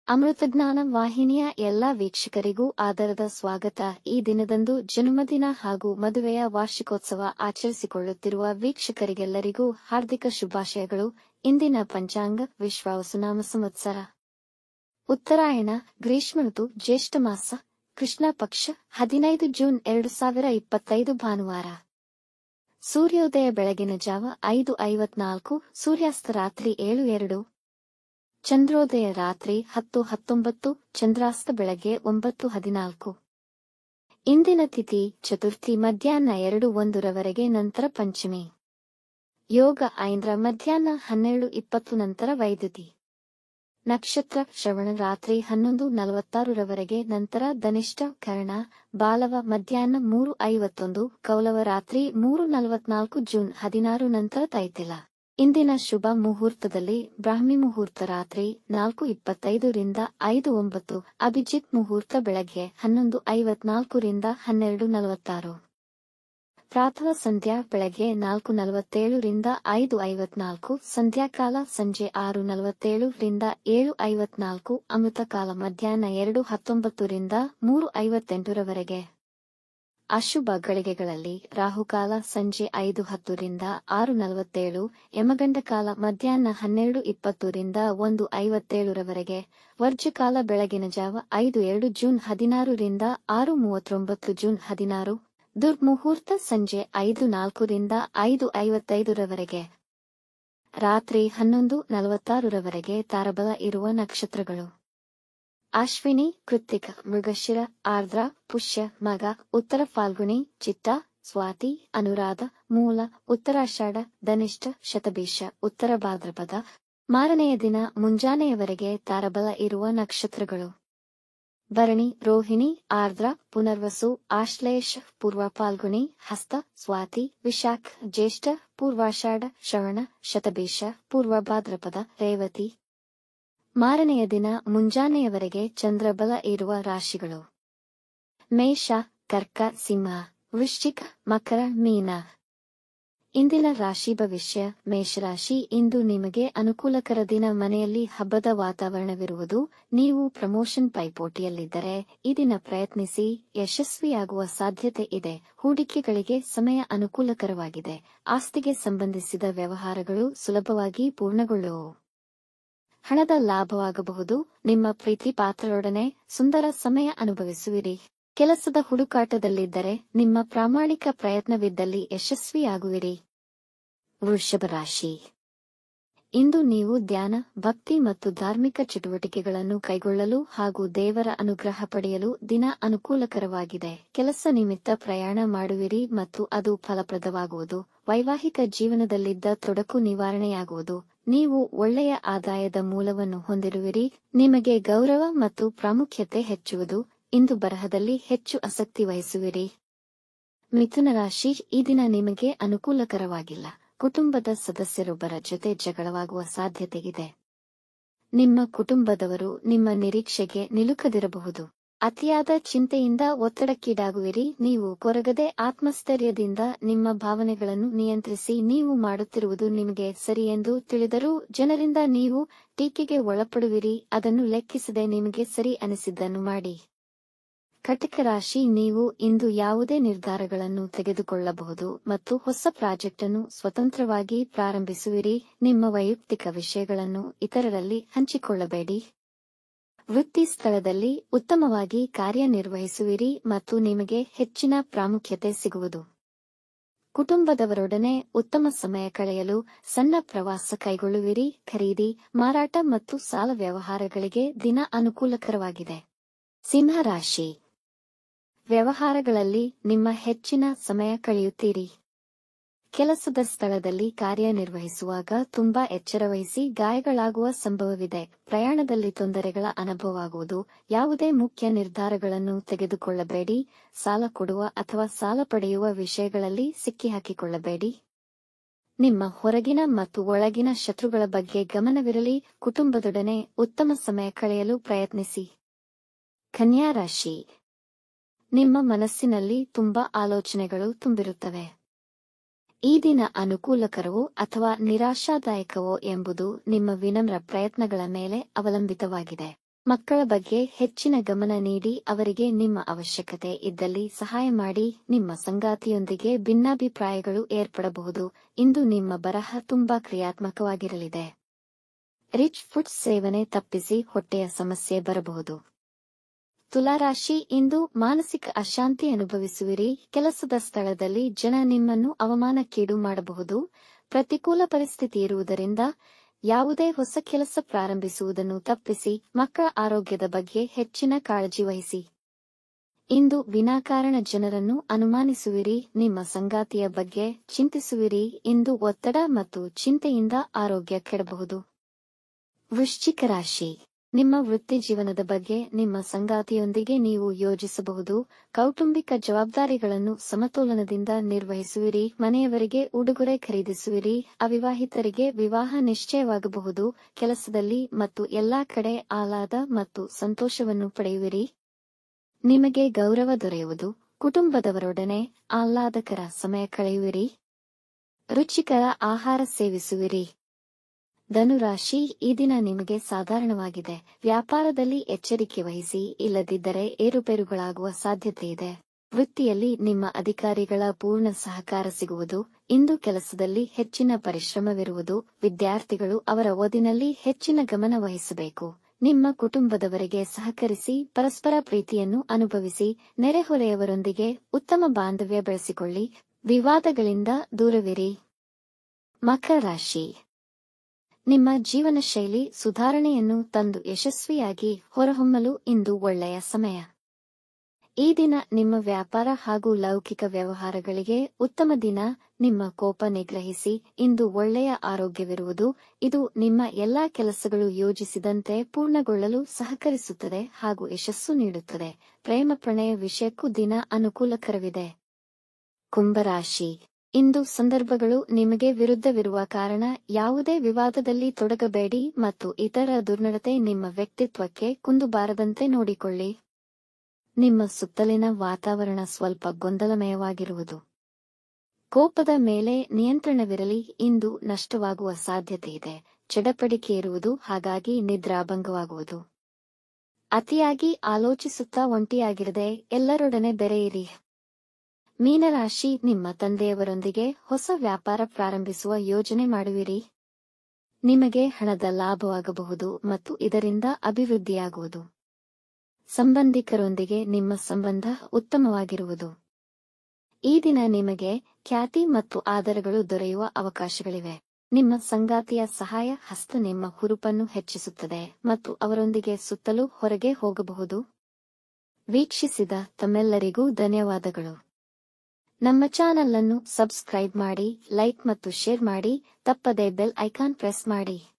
ಅಮೃತಜ್ಞಾನ ವಾಹಿನಿಯ ಎಲ್ಲಾ ವೀಕ್ಷಕರಿಗೂ ಆದರದ ಸ್ವಾಗತ. ಈ ದಿನದಂದು ಜನ್ಮದಿನ ಹಾಗೂ ಮದುವೆಯ ವಾರ್ಷಿಕೋತ್ಸವ ಆಚರಿಸಿಕೊಳ್ಳುತ್ತಿರುವ ವೀಕ್ಷಕರಿಗೆಲ್ಲರಿಗೂ ಹಾರ್ದಿಕ ಶುಭಾಶಯಗಳು. ಇಂದಿನ ಪಂಚಾಂಗ ವಿಶ್ವಾವಸುನಾಮ ಸಂವತ್ಸರ ಉತ್ತರಾಯಣ ಗ್ರೀಷ್ಮ ಋತು ಜ್ಯೇಷ್ಠ ಮಾಸ ಕೃಷ್ಣ ಪಕ್ಷ 15 ಜೂನ್ 2025 ಭಾನುವಾರ. ಸೂರ್ಯೋದಯ ಬೆಳಗಿನ ಜಾವ 5:54, ಸೂರ್ಯಾಸ್ತ ರಾತ್ರಿ 7:02, ಚಂದ್ರೋದಯ ರಾತ್ರಿ 10:19, ಚಂದ್ರಾಸ್ತ ಬೆಳಗ್ಗೆ 9:14. ಇಂದಿನ ತಿಥಿ ಚತುರ್ಥಿ ಮಧ್ಯಾಹ್ನ 2:01 ರವರೆಗೆ, ನಂತರ ಪಂಚಮಿ. ಯೋಗ ಐಂದ್ರ ಮಧ್ಯಾಹ್ನ 12:20 ನಂತರ ವೈದ್ಯುತಿ. ನಕ್ಷತ್ರ ಶ್ರವಣ ರಾತ್ರಿ 11:46 ರವರೆಗೆ, ನಂತರ ಧನಿಷ್ಠ ಕರ್ಣ ಬಾಲವ ಮಧ್ಯಾಹ್ನ 3:51, ಕೌಲವ ರಾತ್ರಿ 3:44 ಜೂನ್ 16 ನಂತರ ತೈತಿಲ. ಇಂದಿನ ಶುಭ ಮುಹೂರ್ತದಲ್ಲಿ ಬ್ರಾಹ್ಮಿ ಮುಹೂರ್ತ ರಾತ್ರಿ 4:25 ರಿಂದ 5:09, ಅಭಿಜಿತ್ ಮುಹೂರ್ತ ಬೆಳಗ್ಗೆ 11:54 ರಿಂದ 12:46, ಪ್ರಾತಃ ಸಂಧ್ಯಾ ಬೆಳಗ್ಗೆ 4:47 ರಿಂದ 5:54, ಸಂಧ್ಯಾಕಾಲ ಸಂಜೆ 6:47 ರಿಂದ 7:54, ಅಮೃತಕಾಲ ಮಧ್ಯಾಹ್ನ 2:19 ರಿಂದ 3:58 ರವರೆಗೆ. ಅಶುಭ ಗಳಿಗೆಗಳಲ್ಲಿ ರಾಹುಕಾಲ ಸಂಜೆ 5:10 ರಿಂದ 6:47, ಯಮಗಂಡ ಕಾಲ ಮಧ್ಯಾಹ್ನ 12:20 ರಿಂದ 1:57 ರವರೆಗೆ, ವರ್ಜಕಾಲ ಬೆಳಗಿನ ಜಾವ 5:02 ಜೂನ್ 16 ರಿಂದ 6:39 ಜೂನ್ 16, ದುರ್ಮುಹೂರ್ತ ಸಂಜೆ 5:04 ರಿಂದ 5:55 ರವರೆಗೆ. ರಾತ್ರಿ 11:46 ರವರೆಗೆ ತಾರಬಲ ಇರುವ ನಕ್ಷತ್ರಗಳು: ಅಶ್ವಿನಿ, ಕೃತ್ತಿಕ, ಮೃಗಶಿರ, ಆರ್ದ್ರ, ಪುಷ್ಯ, ಮಗ, ಉತ್ತರ ಫಾಲ್ಗುಣಿ, ಚಿತ್ತ, ಸ್ವಾತಿ, ಅನುರಾಧ, ಮೂಲ, ಉತ್ತರಾಷಾಢ, ಧನಿಷ್ಠ, ಶತಭಿಷ, ಉತ್ತರ ಭಾದ್ರಪದ. ಮಾರನೆಯ ದಿನ ಮುಂಜಾನೆಯವರೆಗೆ ತಾರಬಲ ಇರುವ ನಕ್ಷತ್ರಗಳು: ಭರಣಿ, ರೋಹಿಣಿ, ಆರ್ದ್ರ, ಪುನರ್ವಸು, ಆಶ್ಲೇಷ, ಪೂರ್ವ ಫಾಲ್ಗುಣಿ, ಹಸ್ತ, ಸ್ವಾತಿ, ವಿಶಾಖ, ಜ್ಯೇಷ್ಠ, ಪೂರ್ವಾಷಾಢ, ಶ್ರವಣ, ಶತಭಿಷ, ಪೂರ್ವ ಭಾದ್ರಪದ, ರೇವತಿ. ಮಾರನೆಯ ದಿನ ಮುಂಜಾನೆಯವರೆಗೆ ಚಂದ್ರಬಲ ಇರುವ ರಾಶಿಗಳು: ಮೇಷ, ಕರ್ಕ, ಸಿಂಹ, ವೃಶ್ಚಿಕ, ಮಕರ, ಮೀನ. ಇಂದಿನ ರಾಶಿ ಭವಿಷ್ಯ: ಮೇಷರಾಶಿ, ಇಂದು ನಿಮಗೆ ಅನುಕೂಲಕರ ದಿನ. ಮನೆಯಲ್ಲಿ ಹಬ್ಬದ ವಾತಾವರಣವಿರುವುದು. ನೀವು ಪ್ರಮೋಷನ್ ಪೈಪೋಟಿಯಲ್ಲಿದ್ದರೆ ಈ ದಿನ ಪ್ರಯತ್ನಿಸಿ, ಯಶಸ್ವಿಯಾಗುವ ಸಾಧ್ಯತೆ ಇದೆ. ಹೂಡಿಕೆಗಳಿಗೆ ಸಮಯ ಅನುಕೂಲಕರವಾಗಿದೆ. ಆಸ್ತಿಗೆ ಸಂಬಂಧಿಸಿದ ವ್ಯವಹಾರಗಳು ಸುಲಭವಾಗಿ ಪೂರ್ಣಗೊಳ್ಳುವವು. ಹಣದ ಲಾಭವಾಗಬಹುದು. ನಿಮ್ಮ ಪ್ರೀತಿ ಪಾತ್ರರೊಡನೆ ಸುಂದರ ಸಮಯ ಅನುಭವಿಸುವಿರಿ. ಕೆಲಸದ ಹುಡುಕಾಟದಲ್ಲಿದ್ದರೆ ನಿಮ್ಮ ಪ್ರಾಮಾಣಿಕ ಪ್ರಯತ್ನವಿದ್ದಲ್ಲಿ ಯಶಸ್ವಿಯಾಗುವಿರಿ. ವೃಷಭ ರಾಶಿ, ಇಂದು ನೀವು ಧ್ಯಾನ, ಭಕ್ತಿ ಮತ್ತು ಧಾರ್ಮಿಕ ಚಟುವಟಿಕೆಗಳನ್ನು ಕೈಗೊಳ್ಳಲು ಹಾಗೂ ದೇವರ ಅನುಗ್ರಹ ಪಡೆಯಲು ದಿನ ಅನುಕೂಲಕರವಾಗಿದೆ. ಕೆಲಸ ನಿಮಿತ್ತ ಪ್ರಯಾಣ ಮಾಡುವಿರಿ ಮತ್ತು ಅದು ಫಲಪ್ರದವಾಗುವುದು. ವೈವಾಹಿಕ ಜೀವನದಲ್ಲಿದ್ದ ತೊಡಕು ನಿವಾರಣೆಯಾಗುವುದು. ನೀವು ಒಳ್ಳೆಯ ಆದಾಯದ ಮೂಲವನ್ನು ಹೊಂದಿರುವಿರಿ. ನಿಮಗೆ ಗೌರವ ಮತ್ತು ಪ್ರಾಮುಖ್ಯತೆ ಹೆಚ್ಚುವುದು. ಇಂದು ಬರಹದಲ್ಲಿ ಹೆಚ್ಚು ಆಸಕ್ತಿ ವಹಿಸುವಿರಿ. ಮಿಥುನ ರಾಶಿ, ಈ ದಿನ ನಿಮಗೆ ಅನುಕೂಲಕರವಾಗಿಲ್ಲ. ಕುಟುಂಬದ ಸದಸ್ಯರೊಬ್ಬರ ಜೊತೆ ಜಗಳವಾಗುವ ಸಾಧ್ಯತೆಯಿದೆ. ನಿಮ್ಮ ಕುಟುಂಬದವರು ನಿಮ್ಮ ನಿರೀಕ್ಷೆಗೆ ನಿಲುಕದಿರಬಹುದು. ಅತಿಯಾದ ಚಿಂತೆಯಿಂದ ಒತ್ತಡಕ್ಕೀಡಾಗುವಿರಿ. ನೀವು ಕೊರಗದೆ ಆತ್ಮಸ್ಥೈರ್ಯದಿಂದ ನಿಮ್ಮ ಭಾವನೆಗಳನ್ನು ನಿಯಂತ್ರಿಸಿ. ನೀವು ಮಾಡುತ್ತಿರುವುದು ನಿಮಗೆ ಸರಿಯೆಂದು ತಿಳಿದರೂ ಜನರಿಂದ ನೀವು ಟೀಕೆಗೆ ಒಳಪಡುವಿರಿ. ಅದನ್ನು ಲೆಕ್ಕಿಸದೆ ನಿಮಗೆ ಸರಿ ಅನಿಸಿದ್ದನ್ನು ಮಾಡಿ. ಕಟಕ ರಾಶಿ, ನೀವು ಇಂದು ಯಾವುದೇ ನಿರ್ಧಾರಗಳನ್ನು ತೆಗೆದುಕೊಳ್ಳಬಹುದು ಮತ್ತು ಹೊಸ ಪ್ರಾಜೆಕ್ಟ್ ಅನ್ನು ಸ್ವತಂತ್ರವಾಗಿ ಪ್ರಾರಂಭಿಸುವಿರಿ. ನಿಮ್ಮ ವೈಯಕ್ತಿಕ ವಿಷಯಗಳನ್ನು ಇತರರಲ್ಲಿ ಹಂಚಿಕೊಳ್ಳಬೇಡಿ. ವೃತ್ತಿ ಸ್ಥಳದಲ್ಲಿ ಉತ್ತಮವಾಗಿ ಕಾರ್ಯನಿರ್ವಹಿಸುವಿರಿ ಮತ್ತು ನಿಮಗೆ ಹೆಚ್ಚಿನ ಪ್ರಾಮುಖ್ಯತೆ ಸಿಗುವುದು. ಕುಟುಂಬದವರೊಡನೆ ಉತ್ತಮ ಸಮಯ ಕಳೆಯಲು ಸಣ್ಣ ಪ್ರವಾಸ ಕೈಗೊಳ್ಳುವಿರಿ. ಖರೀದಿ, ಮಾರಾಟ ಮತ್ತು ಸಾಲ ವ್ಯವಹಾರಗಳಿಗೆ ದಿನ ಅನುಕೂಲಕರವಾಗಿದೆ. ಸಿಂಹ ರಾಶಿ, ವ್ಯವಹಾರಗಳಲ್ಲಿ ನಿಮ್ಮ ಹೆಚ್ಚಿನ ಸಮಯ ಕಳೆಯುತ್ತೀರಿ. ಕೆಲಸದ ಸ್ಥಳದಲ್ಲಿ ಕಾರ್ಯನಿರ್ವಹಿಸುವಾಗ ತುಂಬಾ ಎಚ್ಚರವಹಿಸಿ. ಗಾಯಗಳಾಗುವ ಸಂಭವವಿದೆ. ಪ್ರಯಾಣದಲ್ಲಿ ತೊಂದರೆಗಳ ಅನುಭವವಾಗುವುದು. ಯಾವುದೇ ಮುಖ್ಯ ನಿರ್ಧಾರಗಳನ್ನು ತೆಗೆದುಕೊಳ್ಳಬೇಡಿ. ಸಾಲ ಕೊಡುವ ಅಥವಾ ಸಾಲ ಪಡೆಯುವ ವಿಷಯಗಳಲ್ಲಿ ಸಿಕ್ಕಿಹಾಕಿಕೊಳ್ಳಬೇಡಿ. ನಿಮ್ಮ ಹೊರಗಿನ ಮತ್ತು ಒಳಗಿನ ಶತ್ರುಗಳ ಬಗ್ಗೆ ಗಮನವಿರಲಿ. ಕುಟುಂಬದೊಡನೆ ಉತ್ತಮ ಸಮಯ ಕಳೆಯಲು ಪ್ರಯತ್ನಿಸಿ. ಕನ್ಯಾ ರಾಶಿ, ನಿಮ್ಮ ಮನಸ್ಸಿನಲ್ಲಿ ತುಂಬಾ ಆಲೋಚನೆಗಳು ತುಂಬಿರುತ್ತವೆ. ಈ ದಿನ ಅನುಕೂಲಕರವೋ ಅಥವಾ ನಿರಾಶಾದಾಯಕವೋ ಎಂಬುದು ನಿಮ್ಮ ವಿನಮ್ರ ಪ್ರಯತ್ನಗಳ ಮೇಲೆ ಅವಲಂಬಿತವಾಗಿದೆ. ಮಕ್ಕಳ ಬಗ್ಗೆ ಹೆಚ್ಚಿನ ಗಮನ ನೀಡಿ ಅವರಿಗೆ ನಿಮ್ಮ ಅವಶ್ಯಕತೆ ಇದ್ದಲ್ಲಿ ಸಹಾಯ ಮಾಡಿ. ನಿಮ್ಮ ಸಂಗಾತಿಯೊಂದಿಗೆ ಭಿನ್ನಾಭಿಪ್ರಾಯಗಳು ಏರ್ಪಡಬಹುದು. ಇಂದು ನಿಮ್ಮ ಬರಹ ತುಂಬಾ ಕ್ರಿಯಾತ್ಮಕವಾಗಿರಲಿದೆ. ರಿಚ್ ಫುಡ್ಸ್ ಸೇವನೆ ತಪ್ಪಿಸಿ ಹೊಟ್ಟೆಯ ಸಮಸ್ಯೆ ಬರಬಹುದು. ತುಲಾರಾಶಿ, ಇಂದು ಮಾನಸಿಕ ಅಶಾಂತಿ ಅನುಭವಿಸುವಿರಿ. ಕೆಲಸದ ಸ್ಥಳದಲ್ಲಿ ಜನ ನಿಮ್ಮನ್ನು ಅವಮಾನಕ್ಕೀಡು ಮಾಡಬಹುದು. ಪ್ರತಿಕೂಲ ಪರಿಸ್ಥಿತಿ ಇರುವುದರಿಂದ ಯಾವುದೇ ಹೊಸ ಕೆಲಸ ಪ್ರಾರಂಭಿಸುವುದನ್ನು ತಪ್ಪಿಸಿ. ಮಕ್ಕಳ ಆರೋಗ್ಯದ ಬಗ್ಗೆ ಹೆಚ್ಚಿನ ಕಾಳಜಿ ವಹಿಸಿ. ಇಂದು ವಿನಾಕಾರಣ ಜನರನ್ನು ಅನುಮಾನಿಸುವಿರಿ. ನಿಮ್ಮ ಸಂಗಾತಿಯ ಬಗ್ಗೆ ಚಿಂತಿಸುವಿರಿ. ಇಂದು ಒತ್ತಡ ಮತ್ತು ಚಿಂತೆಯಿಂದ ಆರೋಗ್ಯ ಕೆಡಬಹುದು. ವೃಶ್ಚಿಕ ರಾಶಿ, ನಿಮ್ಮ ವೃತ್ತಿ ಜೀವನದ ಬಗ್ಗೆ ನಿಮ್ಮ ಸಂಗಾತಿಯೊಂದಿಗೆ ನೀವು ಯೋಜಿಸಬಹುದು. ಕೌಟುಂಬಿಕ ಜವಾಬ್ದಾರಿಗಳನ್ನು ಸಮತೋಲನದಿಂದ ನಿರ್ವಹಿಸುವಿರಿ. ಮನೆಯವರಿಗೆ ಉಡುಗೊರೆ ಖರೀದಿಸುವಿರಿ. ಅವಿವಾಹಿತರಿಗೆ ವಿವಾಹ ನಿಶ್ಚಯವಾಗಬಹುದು. ಕೆಲಸದಲ್ಲಿ ಮತ್ತು ಎಲ್ಲಾ ಕಡೆ ಆಹ್ಲಾದ ಮತ್ತು ಸಂತೋಷವನ್ನು ಪಡೆಯುವಿರಿ. ನಿಮಗೆ ಗೌರವ ದೊರೆಯುವುದು. ಕುಟುಂಬದವರೊಡನೆ ಆಹ್ಲಾದಕರ ಸಮಯ ಕಳೆಯುವಿರಿ. ರುಚಿಕರ ಆಹಾರ ಸೇವಿಸುವಿರಿ. ಧನುರಾಶಿ, ಈ ದಿನ ನಿಮಗೆ ಸಾಧಾರಣವಾಗಿದೆ. ವ್ಯಾಪಾರದಲ್ಲಿ ಎಚ್ಚರಿಕೆ ವಹಿಸಿ, ಇಲ್ಲದಿದ್ದರೆ ಏರುಪೇರುಗಳಾಗುವ ಸಾಧ್ಯತೆಯಿದೆ. ವೃತ್ತಿಯಲ್ಲಿ ನಿಮ್ಮ ಅಧಿಕಾರಿಗಳ ಪೂರ್ಣ ಸಹಕಾರ ಸಿಗುವುದು. ಇಂದು ಕೆಲಸದಲ್ಲಿ ಹೆಚ್ಚಿನ ಪರಿಶ್ರಮವಿರುವುದು. ವಿದ್ಯಾರ್ಥಿಗಳು ಅವರ ಓದಿನಲ್ಲಿ ಹೆಚ್ಚಿನ ಗಮನ ವಹಿಸಬೇಕು. ನಿಮ್ಮ ಕುಟುಂಬದವರಿಗೆ ಸಹಕರಿಸಿ, ಪರಸ್ಪರ ಪ್ರೀತಿಯನ್ನು ಅನುಭವಿಸಿ. ನೆರೆಹೊರೆಯವರೊಂದಿಗೆ ಉತ್ತಮ ಬಾಂಧವ್ಯ ಬೆಳೆಸಿಕೊಳ್ಳಿ. ವಿವಾದಗಳಿಂದ ದೂರವಿರಿ. ಮಕರ ರಾಶಿ, ನಿಮ್ಮ ಜೀವನ ಶೈಲಿ ಸುಧಾರಣೆಯನ್ನು ತಂದು ಯಶಸ್ವಿಯಾಗಿ ಹೊರಹೊಮ್ಮಲು ಇಂದು ಒಳ್ಳೆಯ ಸಮಯ. ಈ ದಿನ ನಿಮ್ಮ ವ್ಯಾಪಾರ ಹಾಗೂ ಲೌಕಿಕ ವ್ಯವಹಾರಗಳಿಗೆ ಉತ್ತಮ ದಿನ. ನಿಮ್ಮ ಕೋಪ ನಿಗ್ರಹಿಸಿ. ಇಂದು ಒಳ್ಳೆಯ ಆರೋಗ್ಯವಿರುವುದು. ಇದು ನಿಮ್ಮ ಎಲ್ಲಾ ಕೆಲಸಗಳು ಯೋಜಿಸಿದಂತೆ ಪೂರ್ಣಗೊಳ್ಳಲು ಸಹಕರಿಸುತ್ತದೆ ಹಾಗೂ ಯಶಸ್ಸು ನೀಡುತ್ತದೆ. ಪ್ರೇಮ ಪ್ರಣಯ ವಿಷಯಕ್ಕೂ ದಿನ ಅನುಕೂಲಕರವಿದೆ. ಕುಂಭರಾಶಿ, ಇಂದು ಸಂದರ್ಭಗಳು ನಿಮಗೆ ವಿರುದ್ಧವಿರುವ ಕಾರಣ ಯಾವುದೇ ವಿವಾದದಲ್ಲಿ ತೊಡಗಬೇಡಿ ಮತ್ತು ಇತರ ದುರ್ನಡತೆ ನಿಮ್ಮ ವ್ಯಕ್ತಿತ್ವಕ್ಕೆ ಕುಂದು ಬಾರದಂತೆ ನೋಡಿಕೊಳ್ಳಿ. ನಿಮ್ಮ ಸುತ್ತಲಿನ ವಾತಾವರಣ ಸ್ವಲ್ಪ ಗೊಂದಲಮಯವಾಗಿರುವುದು. ಕೋಪದ ಮೇಲೆ ನಿಯಂತ್ರಣವಿರಲಿ. ಇಂದು ನಷ್ಟವಾಗುವ ಸಾಧ್ಯತೆಯಿದೆ. ಚಡಪಡಿಕೆ ಇರುವುದು, ಹಾಗಾಗಿ ನಿದ್ರಾಭಂಗವಾಗುವುದು. ಅತಿಯಾಗಿ ಆಲೋಚಿಸುತ್ತಾ ಒಂಟಿಯಾಗಿರದೆ ಎಲ್ಲರೊಡನೆ ಬೆರೆಯಿರಿ. ಮೀನರಾಶಿ, ನಿಮ್ಮ ತಂದೆಯವರೊಂದಿಗೆ ಹೊಸ ವ್ಯಾಪಾರ ಪ್ರಾರಂಭಿಸುವ ಯೋಜನೆ ಮಾಡುವಿರಿ. ನಿಮಗೆ ಹಣದ ಲಾಭವಾಗಬಹುದು ಮತ್ತು ಇದರಿಂದ ಅಭಿವೃದ್ಧಿಯಾಗುವುದು. ಸಂಬಂಧಿಕರೊಂದಿಗೆ ನಿಮ್ಮ ಸಂಬಂಧ ಉತ್ತಮವಾಗಿರುವುದು. ಈ ದಿನ ನಿಮಗೆ ಖ್ಯಾತಿ ಮತ್ತು ಆದರಗಳು ದೊರೆಯುವ ಅವಕಾಶಗಳಿವೆ. ನಿಮ್ಮ ಸಂಗಾತಿಯ ಸಹಾಯ ಹಸ್ತ ನಿಮ್ಮ ಹುರುಪನ್ನು ಹೆಚ್ಚಿಸುತ್ತದೆ ಮತ್ತು ಅವರೊಂದಿಗೆ ಸುತ್ತಲೂ ಹೊರಗೆ ಹೋಗಬಹುದು. ವೀಕ್ಷಿಸಿದ ತಮ್ಮೆಲ್ಲರಿಗೂ ಧನ್ಯವಾದಗಳು. ನಮ್ಮ ಚಾನಲ್ ಅನ್ನು ಸಬ್ಸ್ಕ್ರೈಬ್ ಮಾಡಿ, ಲೈಕ್ ಮತ್ತು ಶೇರ್ ಮಾಡಿ. ತಪ್ಪದೇ ಬೆಲ್ ಐಕಾನ್ ಪ್ರೆಸ್ ಮಾಡಿ.